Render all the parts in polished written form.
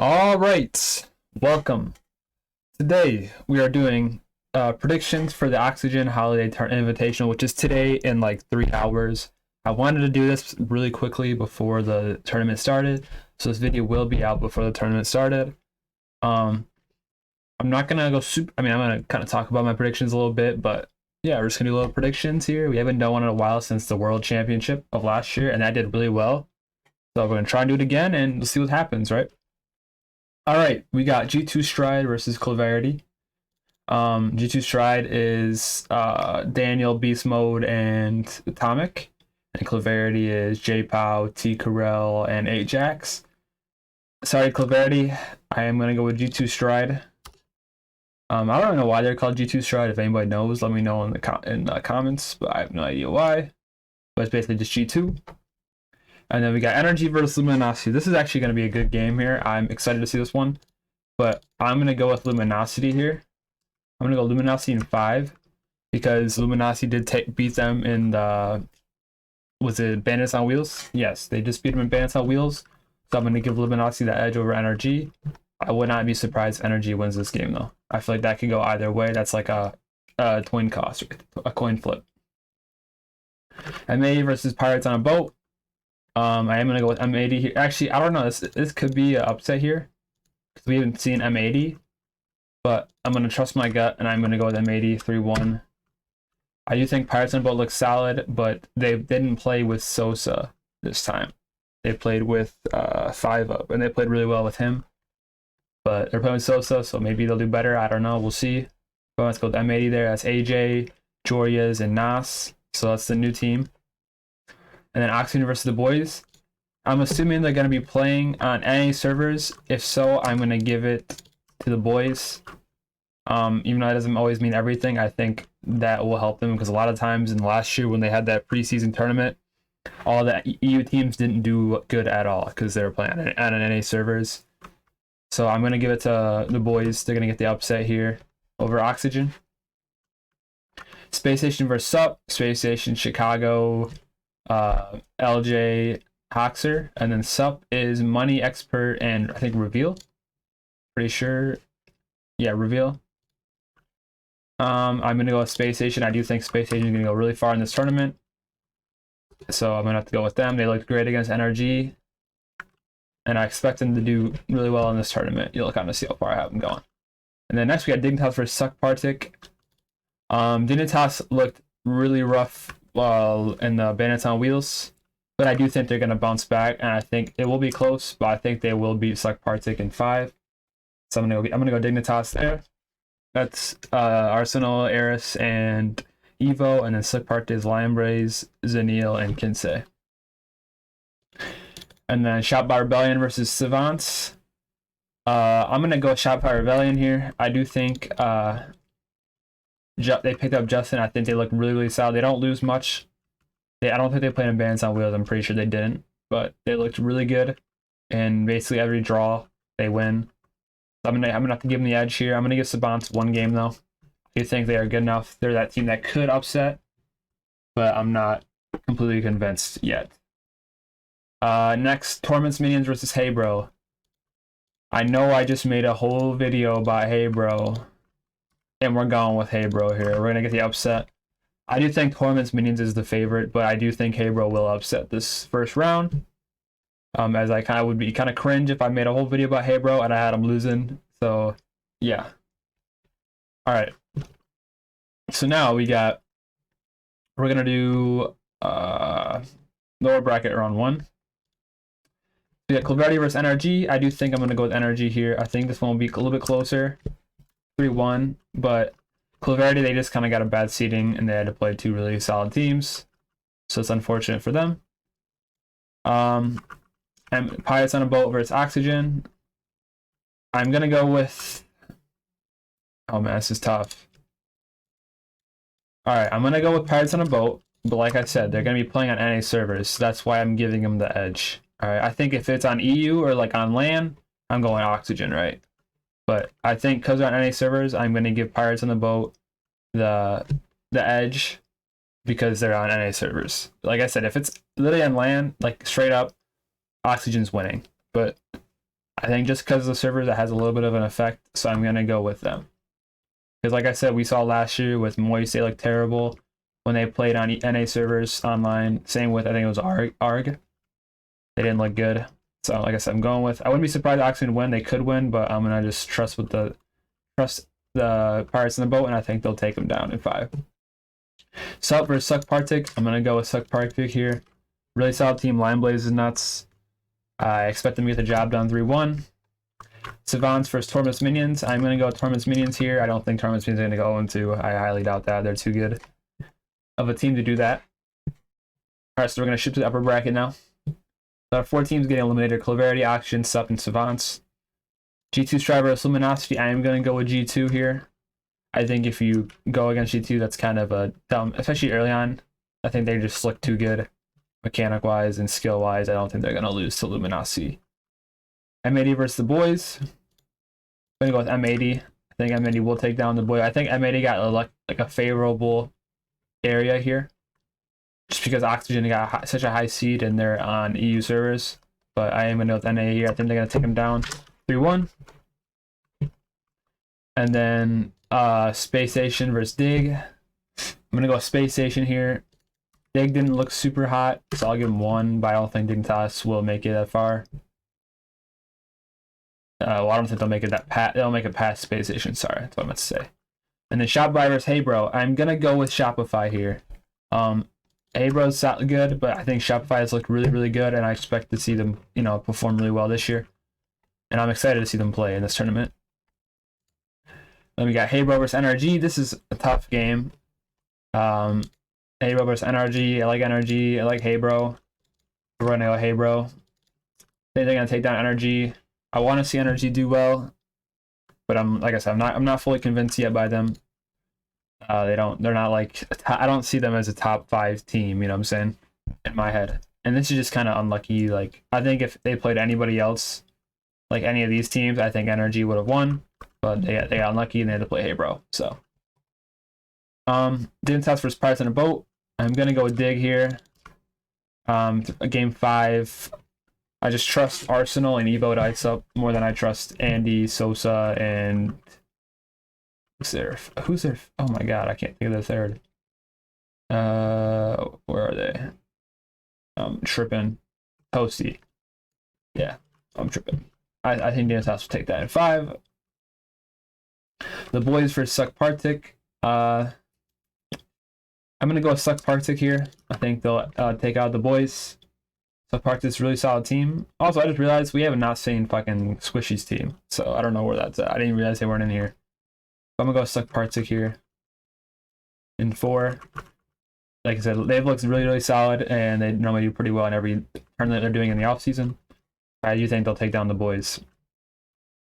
All right, welcome. Today we are doing predictions for the Oxygen Holiday Invitational, which is today in like 3 hours. I wanted to do this really quickly before the tournament started, so this video will be out before the tournament started. I'm not gonna go super. I'm gonna kind of talk about my predictions a little bit, but yeah, we're just gonna do little predictions here. We haven't done one in a while since the World Championship of last year, and that did really well. So we're gonna try and do it again, and we'll see what happens, right? All right, we got G2 Stride versus Clarity. G2 Stride is Daniel, Beast Mode, and Atomic. And Clarity is J-Pow, T. Carell, and Ajax. Sorry, Clarity. I am going to go with G2 Stride. I don't know why they're called G2 Stride. If anybody knows, let me know in the comments, but I have no idea why. But it's basically just G2. And then we got Energy versus Luminosity. This is actually going to be a good game here. I'm excited to see this one. But I'm going to go with Luminosity here. I'm going to go Luminosity in 5. Because Luminosity did beat them in the... Was it Bandits on Wheels? Yes, they just beat them in Bandits on Wheels. So I'm going to give Luminosity the edge over Energy. I would not be surprised if Energy wins this game, though. I feel like that could go either way. That's like a coin toss, a coin flip. MA versus Pirates on a Boat. I am going to go with M80 here. Actually, I don't know. This could be an upset here. Because we haven't seen M80. But I'm going to trust my gut, and I'm going to go with M80 3-1. I do think Pirates on a Boat looks solid, but they didn't play with Sosa this time. They played with 5-Up, and they played really well with him. But they're playing with Sosa, so maybe they'll do better. I don't know. We'll see. But let's go with M80 there. That's AJ, Jorias, and Nas. So that's the new team. And then Oxygen versus the boys. I'm assuming they're going to be playing on NA servers. If so, I'm going to give it to the boys. Even though that doesn't always mean everything, I think that will help them because a lot of times in last year when they had that preseason tournament, all the EU teams didn't do good at all because they were playing on NA servers. So I'm going to give it to the boys. They're going to get the upset here over Oxygen. Space Station versus SUP. Space Station, Chicago, LJ, Hoxer. And then SUP is Money, Expert, and I think Reveal. Pretty sure. Yeah, Reveal. I'm going to go with Space Station. I do think Space Station is going to go really far in this tournament. So I'm going to have to go with them. They looked great against NRG. And I expect them to do really well in this tournament. You'll kind of see how far I have them going. And then next we got Dignitas versus Suck Partic. Dignitas looked really rough in the Bandits on Wheels. But I do think they're going to bounce back. And I think it will be close. But I think they will beat Suck Partic in 5. So I'm gonna go Dignitas there. That's Arsenal, Eris, and Evo, and then Slick Park is Lion Braze, Zanil, and Kinsey. And then Shot by Rebellion versus Savants. I'm gonna go Shot by Rebellion here. I do think they picked up Justin. I think they look really, really solid. They don't lose much. I don't think they played in Bandits on Wheels. I'm pretty sure they didn't, but they looked really good. And basically every draw they win. I'm gonna have to give them the edge here. I'm gonna give Savants 1 game though. I do think they are good enough. They're that team that could upset, but I'm not completely convinced yet. Next, Torments Minions versus Hey Bro. I know I just made a whole video about Hey Bro, and we're going with Hey Bro here. We're gonna get the upset. I do think Torments Minions is the favorite, but I do think Hey Bro will upset this first round. As I kind of would be kind of cringe if I made a whole video about Hey Bro and I had him losing. So, yeah. All right. So now we're gonna do lower bracket round 1. We got Clarity versus NRG. I do think I'm gonna go with NRG here. I think this one will be a little bit closer, 3-1. But Clarity, they just kind of got a bad seeding and they had to play 2 really solid teams, so it's unfortunate for them. And Pirates on a Boat versus Oxygen. I'm gonna go with. Oh man, this is tough. All right, I'm gonna go with Pirates on a Boat, but like I said, they're gonna be playing on NA servers, so that's why I'm giving them the edge. All right, I think if it's on EU or like on LAN, I'm going Oxygen, right? But I think because they're on NA servers, I'm gonna give Pirates on the Boat the edge because they're on NA servers. Like I said, if it's literally on LAN, like straight up, Oxygen's winning. But I think just because of the servers, that has a little bit of an effect. So I'm going to go with them. Because like I said, we saw last year with Moist, they looked terrible when they played on NA servers online. Same with, I think it was ARG. They didn't look good. So like I said, I'm going with, I wouldn't be surprised Oxygen would win. They could win, but I'm going to just trust the Pirates in the boat, and I think they'll take them down in 5. Sup versus Suck Partic. I'm going to go with Suck Partic here. Really solid team. Line Blaze is nuts. I expect them to get the job done 3-1. Savants versus Torments Minions. I'm going to go with Torments Minions here. I don't think Torments Minions are going to go 0-2. I highly doubt that. They're too good of a team to do that. Alright, so we're going to shift to the upper bracket now. So our 4 teams getting eliminated. Claverity, Oxygen, Sup, and Savants. G2 Strive versus Luminosity. I am going to go with G2 here. I think if you go against G2, that's kind of a dumb, especially early on. I think they just look too good mechanic-wise and skill-wise. I don't think they're going to lose to Luminosity. M80 versus the boys. I'm going to go with M80. I think M80 will take down the boys. I think M80 got like a favorable area here. Just because Oxygen got such a high seed and they're on EU servers. But I am going to go with NA here. I think they're going to take them down 3-1. And then Space Station versus Dig. I'm going to go with Space Station here. Dig didn't look super hot, so I'll give him 1, but I don't think Dignitas will make it that far. Well, I don't think they'll make it they'll make it past Space Station, sorry, that's what I meant to say. And then Shopify versus Hey Bro. I'm going to go with Shopify here. Hey Bro's good, but I think Shopify has looked really, really good, and I expect to see them, perform really well this year. And I'm excited to see them play in this tournament. Then we got Hey Bro versus NRG. This is a tough game. Hey Bro versus NRG. I like NRG. I like Hey Bro. We're gonna go Hey Bro. They're gonna take down NRG. I want to see NRG do well, but like I said, I'm not fully convinced yet by them. They're not like, I don't see them as a top 5 team. You know what I'm saying? In my head, and this is just kind of unlucky. Like I think if they played anybody else, like any of these teams, I think NRG would have won. But they got unlucky and they had to play Hey Bro. So, Dignitas versus Pirates in a Boat. I'm gonna go with Dig here. Game 5. I just trust Arsenal and Evo to ice up more than I trust Andy, Sosa, and who's there? Oh my god, I can't think of the third. Where are they? Tripping. Toasty. Yeah, I'm tripping. I think Dignitas will take that in 5. The boys for Suck Partic. I'm gonna go with Suck Partic here. I think they'll take out the boys. Suck Partic's a really solid team. Also, I just realized we have not seen fucking Squishy's team, so I don't know where that's at. I didn't realize they weren't in here. So I'm gonna go with Suck Partic here in 4. Like I said, they've looked really, really solid, and they normally do pretty well in every tournament they're doing in the off season. I do think they'll take down the boys.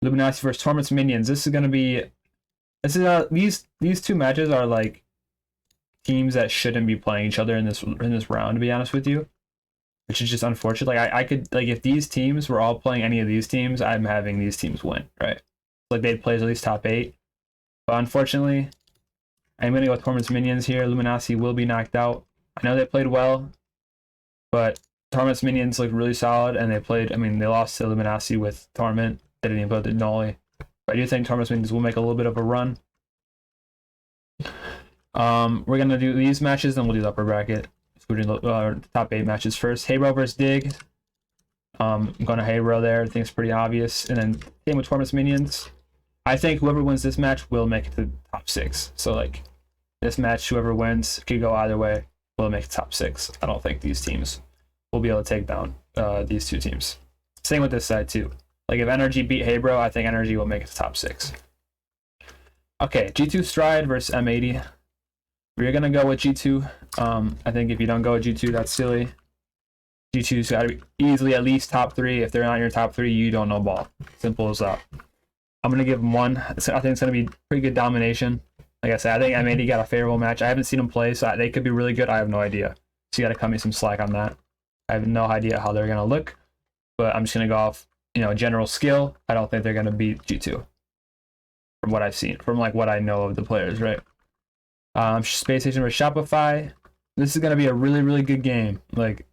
Luminosity versus Torments Minions. This is gonna be. This is these 2 matches are like teams that shouldn't be playing each other in this round, to be honest with you, which is just unfortunate. Like I could, like, if these teams were all playing any of these teams, I'm having these teams win, right? Like they'd play at least top 8, but unfortunately, I'm gonna go with Torments Minions here. Luminosity will be knocked out. I know they played well, but Torments Minions looked really solid, and they played. I mean, they lost to Luminosity with Torment. They didn't even put the Nolly. But I do think Torments Minions will make a little bit of a run. We're gonna do these matches, then we'll do the upper bracket. So we're doing the top 8 matches first. Hey Bro versus Dig. I'm going to Hey Bro there. I think it's pretty obvious. And then game with Torments Minions. I think whoever wins this match will make it to the top 6. So like this match, whoever wins could go either way. Will make it top 6. I don't think these teams will be able to take down these 2 teams. Same with this side too. Like if NRG beat Hey Bro, I think NRG will make it to top 6. Okay, G2 Stride versus M80. We're gonna go with G2. I think if you don't go with G2, that's silly. G2's gotta be easily at least top 3. If they're not in your top 3, you don't know ball. Simple as that. I'm gonna give them 1. I think it's gonna be pretty good domination. Like I said, I think M80 got a favorable match. I haven't seen them play, so they could be really good. I have no idea. So you gotta cut me some slack on that. I have no idea how they're gonna look, but I'm just gonna go off, general skill. I don't think they're gonna beat G2 from what I've seen, from like what I know of the players, right? Space Station versus Shopify. This is gonna be a really, really good game. Like,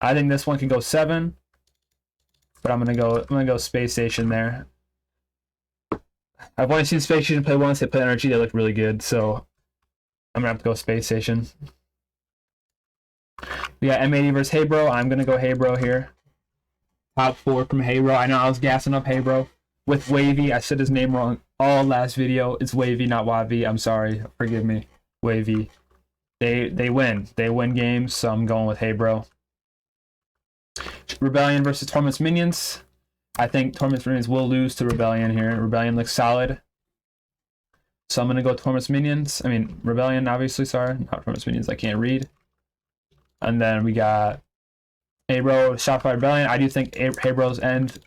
I think this one can go 7. but I'm gonna go Space Station there. I've only seen Space Station play once. They play Energy. They look really good, so I'm gonna have to go Space Station. We got M80 versus Hey Bro. I'm gonna go Hey Bro here. Top 4 from Hey Bro. I know I was gassing up Hey Bro with Wavy. I said his name wrong all last video. It's Wavy, not Wavi. I'm sorry. Forgive me. Wavy. They win. They win games, so I'm going with Hey Bro. Rebellion versus Torment's Minions. I think Torment's Minions will lose to Rebellion here. Rebellion looks solid. So I'm going to go Torment's Minions. I mean, Rebellion, obviously, sorry. Not Torment's Minions, I can't read. And then we got Abro, Shopify Rebellion. I do think Abro's ends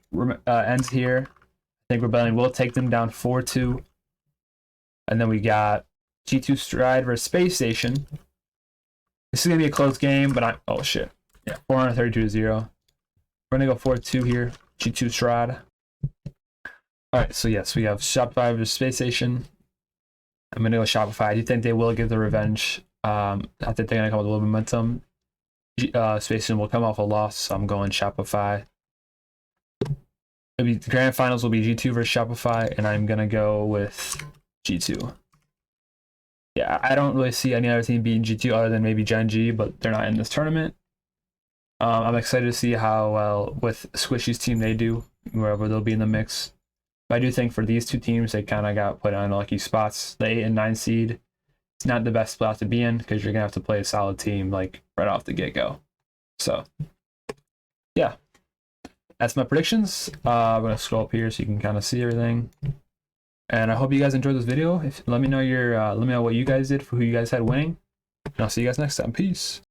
here. I think Rebellion will take them down 4-2. And then we got G2 Stride versus Space Station. This is going to be a close game, but oh shit. Yeah, 432-0. We're going to go 4-2 here. G2 Stride. Alright, so yes, we have Shopify versus Space Station. I'm going to go Shopify. I do think they will give the revenge. I think they're going to come with a little momentum. Space Station will come off a loss, so I'm going Shopify. Maybe the grand finals will be G2 versus Shopify, and I'm going to go with G2. Yeah, I don't really see any other team beating G2 other than maybe Gen G, but they're not in this tournament. I'm excited to see how well with Squishy's team they do, wherever they'll be in the mix. But I do think for these two teams, they kind of got put on lucky spots. The 8 and 9 seed, it's not the best spot to be in because you're going to have to play a solid team like right off the get-go. So, yeah. That's my predictions. I'm going to scroll up here so you can kind of see everything. And I hope you guys enjoyed this video. Let me know what you guys did for who you guys had winning. And I'll see you guys next time. Peace.